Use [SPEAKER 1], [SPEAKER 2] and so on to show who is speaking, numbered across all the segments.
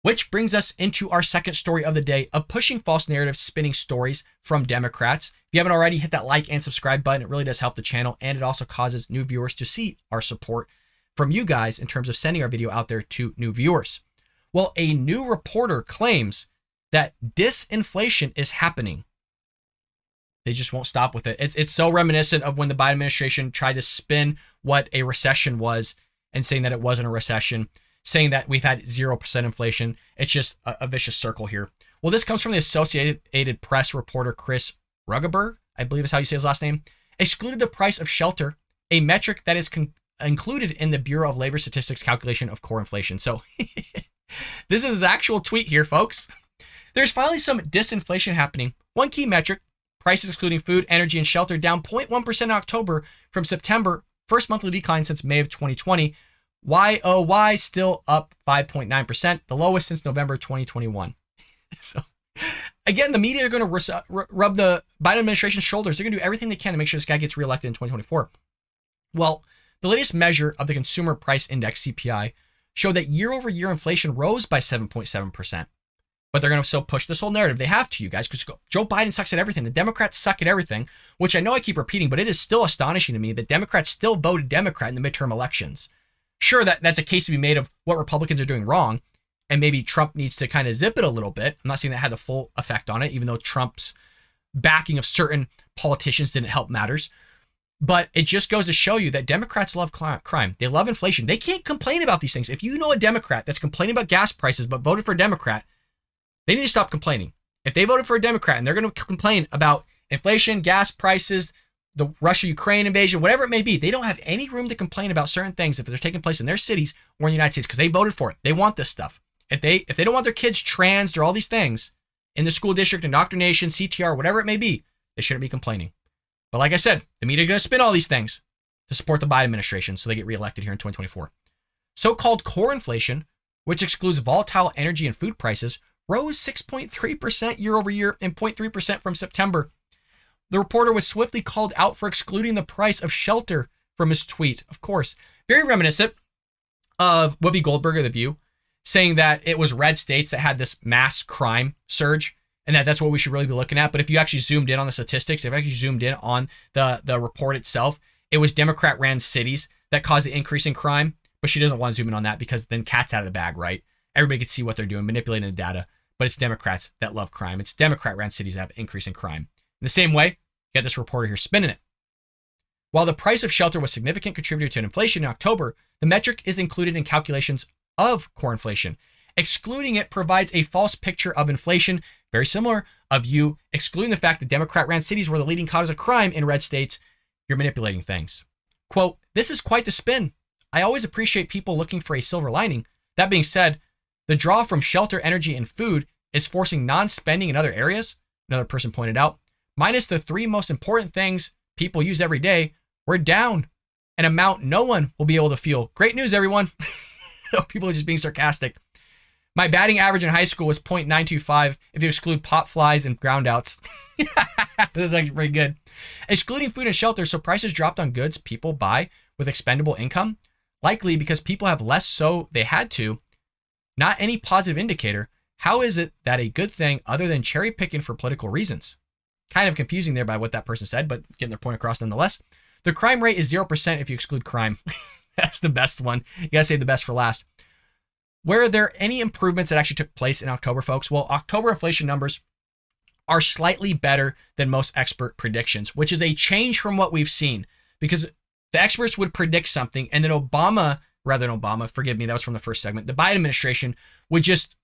[SPEAKER 1] Which brings us into our second story of the day of pushing false narratives, spinning stories from Democrats. If you haven't already, hit that like and subscribe button. It really does help the channel, and it also causes new viewers to see our support from you guys in terms of sending our video out there to new viewers. Well, a new reporter claims that disinflation is happening. They just won't stop with it. It's so reminiscent of when the Biden administration tried to spin what a recession was and saying that it wasn't a recession, saying that we've had 0% inflation. It's just a vicious circle here. Well, this comes from the Associated Press reporter Chris Rugaberg, I believe is how you say his last name, excluded the price of shelter, a metric that is included in the Bureau of Labor Statistics calculation of core inflation. So this is his actual tweet here, folks. There's finally some disinflation happening. One key metric, prices excluding food, energy, and shelter, down 0.1% in October from September, first monthly decline since May of 2020. YOY still up 5.9%, the lowest since November 2021. So again, the media are going to rub the Biden administration's shoulders. They're going to do everything they can to make sure this guy gets reelected in 2024. Well, the latest measure of the Consumer Price Index, CPI, showed that year-over-year inflation rose by 7.7%. But they're going to still push this whole narrative. They have to, you guys, because Joe Biden sucks at everything. The Democrats suck at everything, which I know I keep repeating, but it is still astonishing to me that Democrats still voted Democrat in the midterm elections. Sure, that's a case to be made of what Republicans are doing wrong, and maybe Trump needs to kind of zip it a little bit. I'm not saying that had the full effect on it, even though Trump's backing of certain politicians didn't help matters. But it just goes to show you that Democrats love crime. They love inflation. They can't complain about these things. If you know a Democrat that's complaining about gas prices but voted for a Democrat, they need to stop complaining. If they voted for a Democrat and they're going to complain about inflation, gas prices, the Russia-Ukraine invasion, whatever it may be, they don't have any room to complain about certain things if they're taking place in their cities or in the United States because they voted for it. They want this stuff. If they don't want their kids trans or all these things in the school district, indoctrination, CTR, whatever it may be, they shouldn't be complaining. But like I said, the media are going to spin all these things to support the Biden administration so they get reelected here in 2024. So-called core inflation, which excludes volatile energy and food prices, rose 6.3% year over year and 0.3% from September. The reporter was swiftly called out for excluding the price of shelter from his tweet. Of course, very reminiscent of Whoopi Goldberg of The View, saying that it was red states that had this mass crime surge and that's what we should really be looking at. But if you actually zoomed in on the statistics, if you actually zoomed in on the report itself, it was Democrat-ran cities that caused the increase in crime. But she doesn't want to zoom in on that because then cat's out of the bag, right? Everybody can see what they're doing, manipulating the data. But it's Democrats that love crime. It's Democrat-ran cities that have increase in crime. In the same way, you got this reporter here spinning it. While the price of shelter was a significant contributor to inflation in October, the metric is included in calculations of core inflation. Excluding it provides a false picture of inflation, very similar of you excluding the fact that Democrat-ran cities were the leading cause of crime in red states. You're manipulating things. Quote, "This is quite the spin. I always appreciate people looking for a silver lining. That being said, the draw from shelter, energy, and food is forcing non-spending in other areas," another person pointed out. "Minus the three most important things people use every day, we're down an amount no one will be able to feel. Great news, everyone." People are just being sarcastic. "My batting average in high school was .925 if you exclude pop flies and groundouts." That's actually pretty good. Excluding food and shelter, so prices dropped on goods people buy with expendable income, likely because people have less so they had to. Not any positive indicator. How is it that a good thing other than cherry picking for political reasons? Kind of confusing there by what that person said, but getting their point across nonetheless. The crime rate is 0% if you exclude crime. That's the best one. You gotta save the best for last. Were there any improvements that actually took place in October, folks? Well, October inflation numbers are slightly better than most expert predictions, which is a change from what we've seen because the experts would predict something and then forgive me, that was from the first segment, the Biden administration would just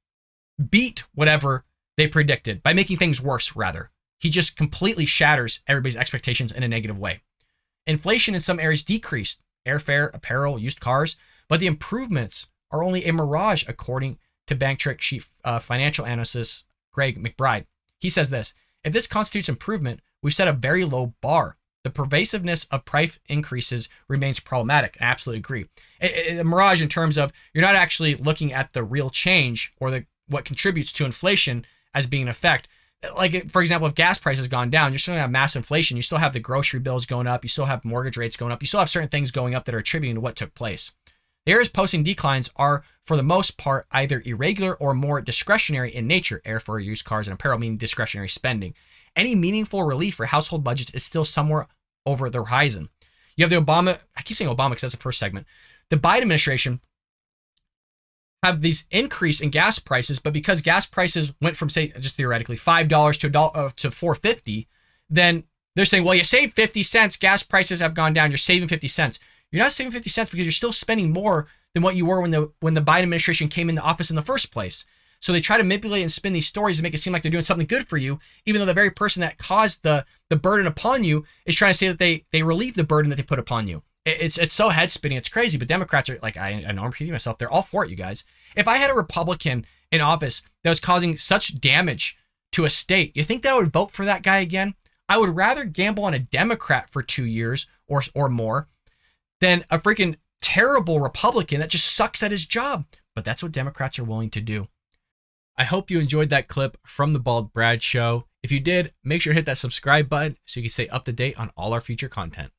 [SPEAKER 1] beat whatever they predicted by making things worse, rather. He just completely shatters everybody's expectations in a negative way. Inflation in some areas decreased, airfare, apparel, used cars, but the improvements are only a mirage, according to Banktrick chief financial analyst Greg McBride. He says this: "If this constitutes improvement, we've set a very low bar. The pervasiveness of price increases remains problematic." I absolutely agree. A mirage in terms of you're not actually looking at the real change or what contributes to inflation as being an effect. Like, for example, if gas prices gone down, you're still going to have mass inflation. You still have the grocery bills going up. You still have mortgage rates going up. You still have certain things going up that are attributing to what took place. The areas posting declines are, for the most part, either irregular or more discretionary in nature, air for used cars and apparel meaning discretionary spending. Any meaningful relief for household budgets is still somewhere over the horizon. You have the Obama, I keep saying Obama because that's the first segment. The Biden administration have these increase in gas prices, but because gas prices went from, say, just theoretically, $5 to $4.50, then they're saying, well, you saved 50 cents. Gas prices have gone down. You're saving 50 cents. You're not saving 50 cents because you're still spending more than what you were when the Biden administration came into office in the first place. So they try to manipulate and spin these stories to make it seem like they're doing something good for you, even though the very person that caused the burden upon you is trying to say that they relieve the burden that they put upon you. It's so head spinning. It's crazy. But Democrats are like, I know I'm repeating myself. They're all for it, you guys. If I had a Republican in office that was causing such damage to a state, you think that I would vote for that guy again? I would rather gamble on a Democrat for 2 years or more than a freaking terrible Republican that just sucks at his job. But that's what Democrats are willing to do. I hope you enjoyed that clip from the Bald Brad Show. If you did, make sure to hit that subscribe button so you can stay up to date on all our future content.